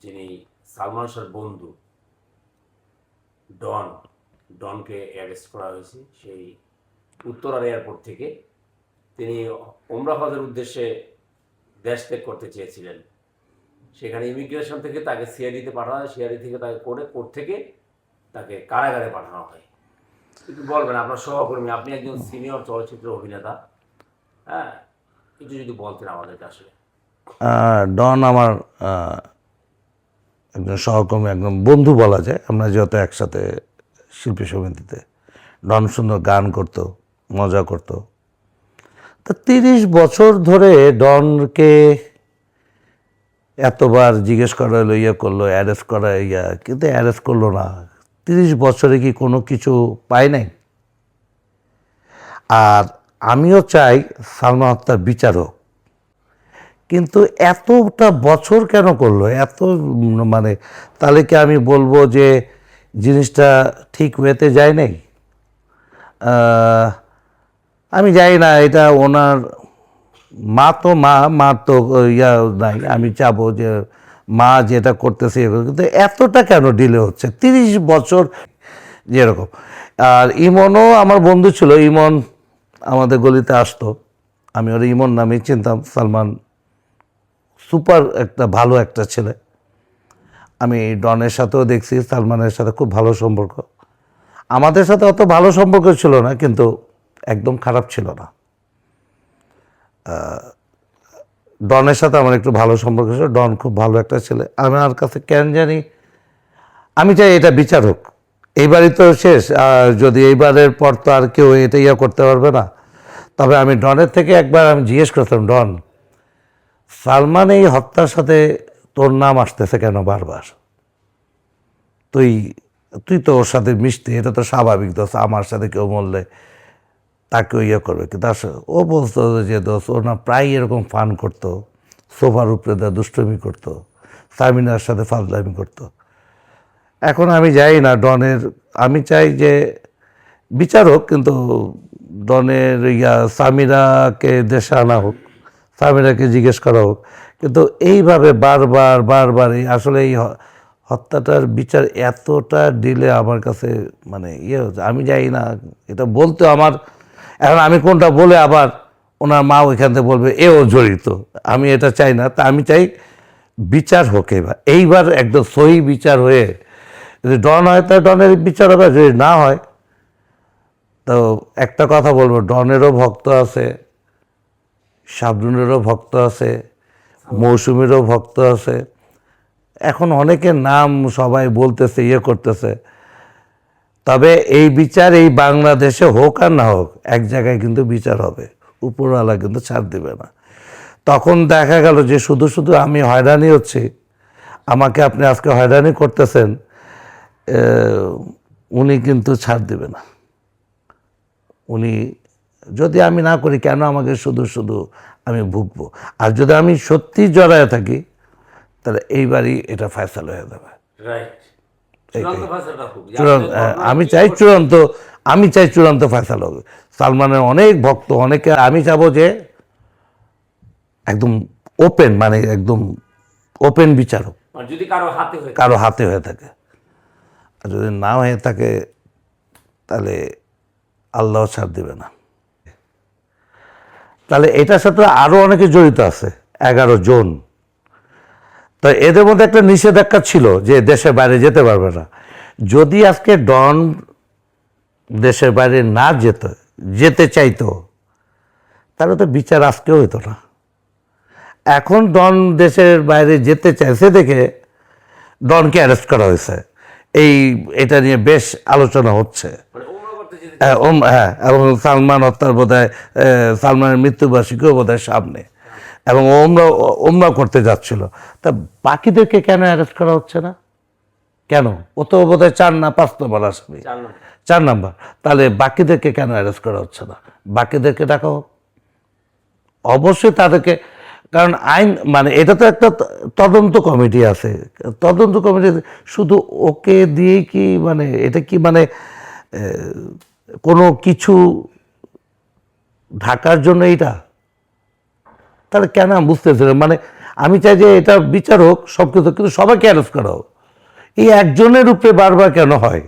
যিনি সালমান শাহর বন্ধু ডন, ডনকে অ্যারেস্ট করা হয়েছে সেই উত্তরার এয়ারপোর্ট থেকে। তিনি ওমরা হজের উদ্দেশ্যে দেশ ত্যাগ করতে চেয়েছিলেন। সেখানে ইমিগ্রেশন থেকে তাকে সিআইডিতে পাঠানো হয়, সিআইডি থেকে তাকে কোর্ট থেকে তাকে কারাগারে পাঠানো হয়। একটু বলবেন, আপনার সহকর্মী, আপনি একজন সিনিয়র চলচ্চিত্র অভিনেতা, হ্যাঁ, একটু যদি বলতেন আমাদেরকে। আসলে ডন আমার একজন সহকর্মী, একজন বন্ধু বলা যায়। আমরা যেহেতু একসাথে শিল্পী সমিতিতে, ডন সুন্দর গান করতো, মজা করতো। তা 30 বছর ধরে ডনকে এতবার জিজ্ঞেস করা হলো, ইয়ে করলো, অ্যারেস্ট করা, কিন্তু অ্যারেস্ট করলো না। 30 বছরে কি কোনো কিছু পায় নাই? আর আমিও চাই সালমান হত্যার বিচার হোক, কিন্তু এতটা বছর কেন করলো? মানে তাহলে কি আমি বলবো যে জিনিসটা ঠিক ওয়েতে যায় নাই? আমি জানি না, এটা ওনার মা তো ইয়া নাই। আমি চাবো যে মা যেটা করতেছে, কিন্তু এতটা কেন ডিলে হচ্ছে 30 বছর যেরকম। আর ইমনও আমার বন্ধু ছিল। ইমন আমাদের গলিতে আসতো, আমি ওর ইমন নামেই চিনতাম। সালমান সুপার একটা ভালো একটা ছেলে। আমি ডনের সাথেও দেখছি সালমানের সাথে খুব ভালো সম্পর্ক। আমাদের সাথে অত ভালো সম্পর্ক ছিল না, কিন্তু একদম খারাপ ছিল না। ডনের সাথে আমার একটু ভালো সম্পর্ক ছিল। ডন খুব ভালো একটা ছেলে। আমার কাছে কেন জানি আমি চাই এটা বিচার হোক। এইবারই তো শেষ, যদি এইবারের পর তো আর কেউ এটা করতে পারবে না। তবে আমি ডনের থেকে একবার আমি জিজ্ঞেস করতাম, ডন, সালমান এই হত্যার সাথে তোর নাম আসতেছে কেন বারবার? তুই তুই তো ওর সাথে মিশতি, এটা তো স্বাভাবিক। দোষ, আমার সাথে কেউ মরলে তাকে করবে। কিন্তু আসলে ও বলতো যে দোষ, ও না প্রায় এরকম ফান করতো, সোফার উপরে দেওয়া দুষ্টমি করতো, সামিনার সাথে ফাজলামি করতো। এখন আমি যাই না ডনের, আমি চাই যে বিচার হোক, কিন্তু ডনের সামিরাকে দেশে আনা হোক, সামিরাকে জিজ্ঞেস করা হোক। কিন্তু এইভাবে বারবার বারবার আসলে এই হত্যাটার বিচার এতটা দিলে আমার কাছে মানে হচ্ছে। আমি যাই না, এটা বলতে আমার, এখন আমি কোনটা বলে আবার ওনার মা ওইখান থেকে বলবে এও জড়িত। আমি এটা চাই না। তা আমি চাই বিচার হোক এইবার একদম সহি বিচার হয়ে, যদি ডন হয় তাহলে ডনের বিচার হবে, যদি না হয় তো একটা কথা বলবো, ডনেরও ভক্ত আছে, শাবনুরেরও ভক্ত আছে, মৌসুমীরও ভক্ত আছে। এখন অনেকের নাম সবাই বলতেছে, করতেছে। তবে এই বিচার এই বাংলাদেশে হোক আর না হোক, এক জায়গায় কিন্তু বিচার হবে। উপরওয়ালা কিন্তু ছাড় দেবে না। তখন দেখা গেল যে শুধু শুধু আমি হয়রানি হচ্ছি, আমাকে আপনি আজকে হয়রানি করতেছেন, উনি কিন্তু ছাড় দেবে না। উনি যদি আমি না করি, কেন আমাকে শুধু শুধু আমি ভুগবো? আর যদি আমি সত্যি জড়ায় থাকি, তাহলে এইবারই এটা ফয়সালা হয়ে যাবে। রাইট, চূড়ান্ত, আমি চাই চূড়ান্ত ফয়সালা হবে। সালমানের অনেক ভক্ত, অনেকে, আমি চাবো যে একদম ওপেন, মানে একদম ওপেন বিচার হোক, যদি কারো হাতে হয়ে থাকে। আর যদি না হয়ে থাকে, তাহলে আল্লাহ ছাড় দেবে না। তাহলে এটার সাথে আরও অনেকে জড়িত আছে, 11 জন। তো এদের মধ্যে একটা নিষেধাজ্ঞা ছিল যে দেশের বাইরে যেতে পারবে না। যদি আজকে ডন দেশের বাইরে না যেতে চাইতো, তাহলে তো বিচার আজকেও হতো না। এখন ডন দেশের বাইরে যেতে চাইছে দেখে ডনকে অ্যারেস্ট করা হয়েছে। এটা নিয়ে বেশ আলোচনা হচ্ছে। হ্যাঁ, এবং সালমান হত্যার বোধহয় সালমানের মৃত্যুবার্ষিকীও বোধহয় সামনে, এবং ওমরা করতে যাচ্ছিল। তা বাকিদেরকে কেন অ্যারেস্ট করা হচ্ছে না? কেন? ও তো বোধহয় 4 না 5 নম্বর আসামি, 4 নম্বর। তাহলে বাকিদেরকে কেন অ্যারেস্ট করা হচ্ছে না? বাকিদেরকে ডাকা হোক, অবশ্যই তাদেরকে। কারণ আইন মানে এটা তো একটা তদন্ত কমিটি আছে। তদন্ত কমিটি শুধু ওকে দিয়েই কি মানে, এটা কি মানে কোনো কিছু ঢাকার জন্য এইটা? তাহলে কেন আমি বুঝতেছিলাম, মানে আমি চাই যে এটা বিচার হোক সব কিছু, কিন্তু সবাইকে অ্যারেস্ট করা হোক। এই একজনের উপরে বারবার কেন হয়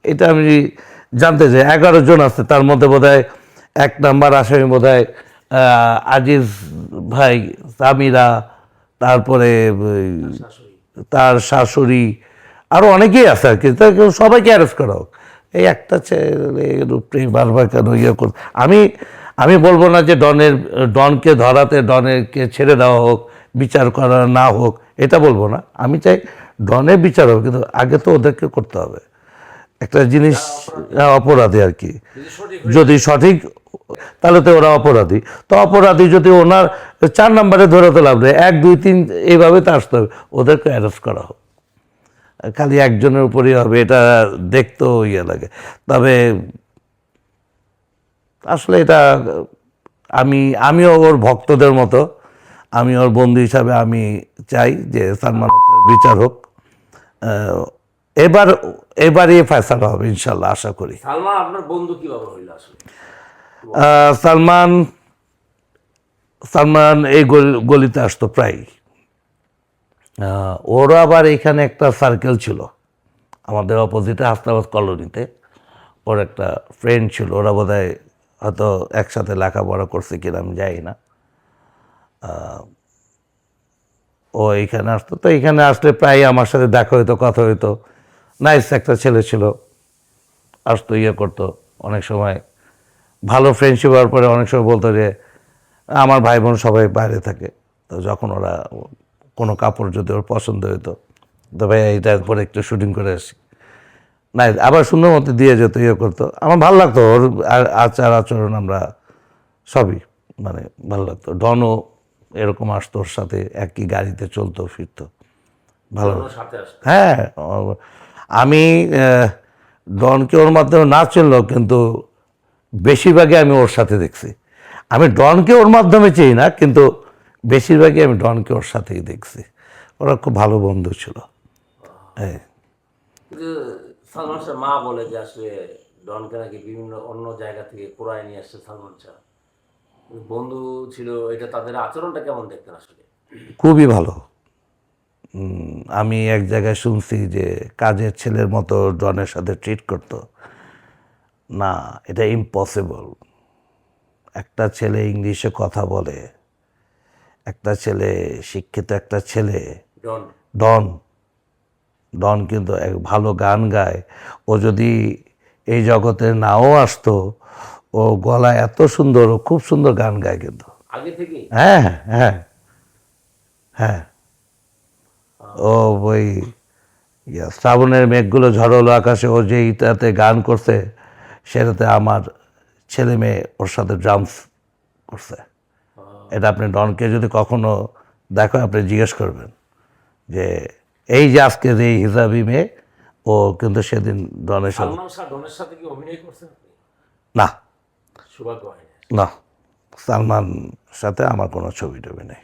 এটা আমি জানতে চাই। 11 জন আছে, তার মধ্যে বোধহয় 1 নাম্বার আসামি বোধহয় আজিজ ভাই, সামিরা, তারপরে ওই শাশুড়ি। তার শাশুড়ি, আরও অনেকেই আছে আর কি। তা সবাইকে অ্যারেস্ট করা হোক। এই একটা ছেলের উপরে বারবার কেন ইয়ে কর। আমি আমি বলবো না যে ডনকে ধরাতে ডনেরকে ছেড়ে দেওয়া হোক, বিচার করা না হোক, এটা বলবো না। আমি চাই ডনের বিচার হবে, কিন্তু আগে তো ওদেরকে করতে হবে একটা জিনিস। অপরাধী আর কি, যদি সঠিক যদি সঠিক, তাহলে তো ওরা অপরাধী। তো অপরাধী যদি ওনার 4 নম্বরে ধরে তো লাভ নেই, 1, 2, 3 এইভাবে তো আসতে হবে। ওদেরকে অ্যারেস্ট করা হোক, খালি একজনের উপরই হবে এটা দেখতেও ইয়ে লাগে। তবে আসলে এটা আমিও ওর ভক্তদের মতো, আমি ওর বন্ধু হিসাবে আমি চাই যে সালমানের বিচার হোক। এবারই ফয়সালা হবে ইনশাল্লাহ, আশা করি। সালমান আপনার বন্ধু কিভাবে হইল আসলে? সালমান সালমান এই গলিতে আসতো প্রায়। ওরও আবার এখানে একটা সার্কেল ছিল আমাদের অপোজিটে হাসনাবাদ কলোনিতে। ওর একটা ফ্রেন্ড ছিল, ওরা বোধহয় হয়তো একসাথে লেখাপড়া করছে কিনা আমি জানি না। ও এইখানে আসতো, তো এইখানে আসলে প্রায় আমার সাথে দেখা হইতো, কথা হইতো। নাইস একটা ছেলে ছিল, আসতো, ইয়ে করতো। অনেক সময় ভালো ফ্রেন্ডশিপ হওয়ার পরে অনেক সময় বলতো যে আমার ভাই বোন সবাই বাইরে থাকে, তো যখন ওরা কোনো কাপড় যদি ওর পছন্দ হইতো, তো ভাই এইটার পরে একটু শুটিং করে আসি, না আবার সুন্দর মতো দিয়ে যেত, ইয়ে করতো। আমার ভালো লাগতো ওর আচার আচরণ, আমরা সবই মানে ভালো লাগতো। ডনও এরকম আসতো, ওর সাথে একই গাড়িতে চলতো ফিরতো, ভালো। ওনার সাথে আসতো। হ্যাঁ, আমি ডনকে ওর মাধ্যমে না চিনলেও কিন্তু বেশিরভাগই আমি ওর সাথে দেখছি। আমি ডনকে ওর মাধ্যমে চিনি না, কিন্তু বেশিরভাগই আমি ডনকে ওর সাথেই দেখছি। ওরা খুব ভালো বন্ধু ছিল। হ্যাঁ, কিন্তু সালমান শাহ মা বলে যে আসলে ডনকে নাকি বিভিন্ন অন্য জায়গা থেকে পুরায় নিয়ে আসছে সালমান শাহ। বন্ধু ছিল, এটা তাদের আচরণটা কেমন দেখতেন আসলে? খুবই ভালো। আমি এক জায়গায় শুনছি যে কাজের ছেলের মতো ডনের সাথে ট্রিট করতো না। এটা ইম্পসিবল। একটা ছেলে ইংলিশে কথা বলে, একটা ছেলে শিক্ষিত, একটা ছেলে ডন। ডন ডন কিন্তু এক ভালো গান গায়। ও যদি এই জগতে নাও আসতো, ও গলা এত সুন্দর, ও খুব সুন্দর গান গায় কিন্তু। আগে থেকে হ্যাঁ, হ্যাঁ, হ্যাঁ। ও ওই শ্রাবণের মেঘগুলো ঝড়লো আকাশে, ও যেইটাতে গান করছে সেটাতে আমার ছেলে মেয়ে ওর সাথে ড্রামস করছে। এটা আপনি ডনকে যদি কখনো দেখো, আপনি জিজ্ঞেস করবেন যে এই যে আজকে যে এই হিজাবি মেয়ে, ও কিন্তু সেদিন ডনের সাথে। সালমান শাহ ডনের সাথে কি অভিনয় করছেন আপনি? না, সৌভাগ্য হয় না। না, সালমান সাথে আমার কোনো ছবি টবি নেই।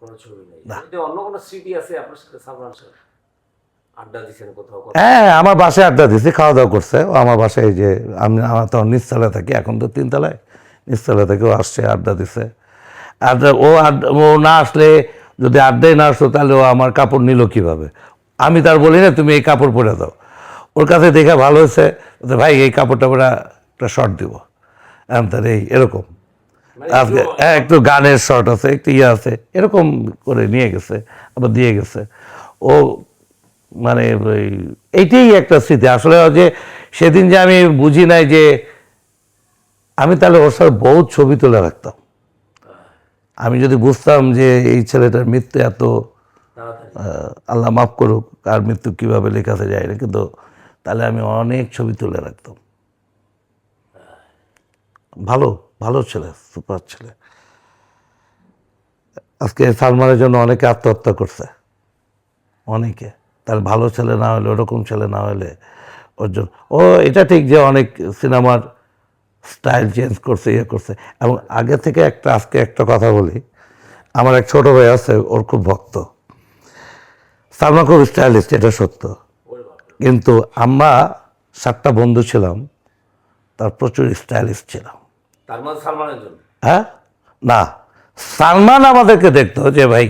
কোনো ছবি নেই। এটা অন্য কোনো স্মৃতি আছে আপনার সাথে সালমান শাহ? আড্ডা দিচ্ছেন কোথাও? হ্যাঁ, আমার বাসায় আড্ডা দিছি, খাওয়া দাওয়া করছে। ও আমার বাসায়, এই যে আমার তো নিচতলায় থাকি, এখন তো 3 তলায়, নিচতলা থেকেও আসছে, আড্ডা দিছে। ও না আসলে, যদি আড্ডায় না আসতো, তাহলে ও আমার কাপড় নিল কীভাবে? আমি তার বলি না তুমি এই কাপড় পরে দাও। ওর কাছে দেখে ভালো হয়েছে, ভাই এই কাপড়টা পরে একটা শর্ট দিব, তার এরকম মানে আজকে একটু গানের শর্ট আছে, একটু ইয়ে আছে, এরকম করে নিয়ে গেছে, আবার দিয়ে গেছে। ও মানে এইটাই একটা স্মৃতি আসলে। যে সেদিন যে আমি বুঝি নাই যে আমি তাহলে ওর সাথে বহুত ছবি তুলে রাখতাম। আমি যদি বুঝতাম যে এই ছেলেটার মৃত্যু এত, তাড়াতাড়ি। আল্লাহ মাফ করুক, কার মৃত্যু কীভাবে লেখাতে যায় না, কিন্তু তাহলে আমি অনেক ছবি তুলে রাখতাম। ভালো ভালো ছেলে, সুপার ছেলে। আজকে সালমানের জন্য অনেকে আত্মহত্যা করছে, অনেকে। তার ভালো ছেলে না হলে, ওরকম ছেলে না হলে ওর জন্য। ও এটা ঠিক যে অনেক সিনেমার স্টাইল চেঞ্জ করছে, ইয়ে করছে। এবং আগে থেকে আজকে একটা কথা বলি, আমার এক ছোট ভাই আছে, ওর খুব ভক্ত। সালমান খুব স্টাইলিস্ট, এটা সত্য। ওরে বাপরে। কিন্তু আমরা 7টা বন্ধু ছিলাম, তার প্রচুর স্টাইলিস্ট ছিলাম। তার মধ্যে সালমানের জন্য? হ্যাঁ, না, সালমান আমাদেরকে দেখতো যে ভাই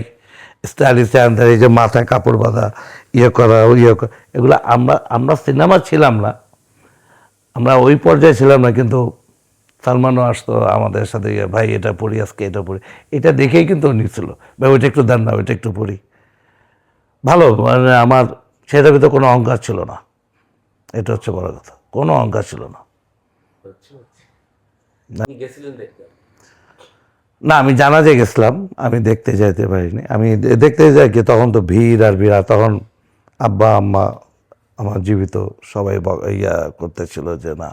স্টাইলিশ এই যে মাথায় কাপড় বাঁধা করা এগুলো আমরা আমরা সিনেমা ছিলাম না, আমরা ওই পর্যায়ে ছিলাম না, কিন্তু সালমানও আসতো আমাদের সাথে, ভাই এটা পড়ি আজকে, এটা পড়ি, এটা দেখেই কিন্তু ও নিচ্ছিল, ভাই ওইটা একটু দেন না, ওইটা একটু পড়ি। ভালো, মানে আমার সেটার ভিতরে কোনো অহংকার ছিল না, এটা হচ্ছে বড় কথা, কোনো অহংকার ছিল না। আচ্ছা, আচ্ছা। আপনি গেছিলেন দেখতে? না, আমি জানাজে গেছিলাম, আমি দেখতে যাইতে পারিনি। আমি দেখতে যাই কি, তখন তো ভিড় আর ভিড়, আর তখন আব্বা আম্মা আমার জীবিত সবাই করতেছিল যে না,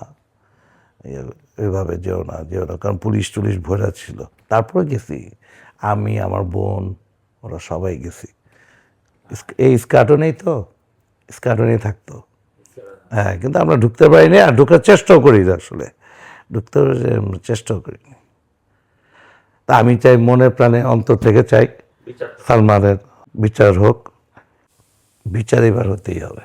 এইভাবে যেও না, যেও না, কারণ পুলিশ টুলিশ ভরা ছিল। তারপরে গেছি আমি, আমার বোন, ওরা সবাই গেছি। এই স্কার্টনেই তো, স্কার্টনেই থাকতো। হ্যাঁ, কিন্তু আমরা ঢুকতে পারিনি, আর ঢুকার চেষ্টাও করি না আসলে, ঢুকতে চেষ্টাও করিনি। তা আমি চাই, মনে প্রাণে অন্তর থেকে চাই বিচার সালমানের বিচার হোক, বিচার এবার হতেই হবে।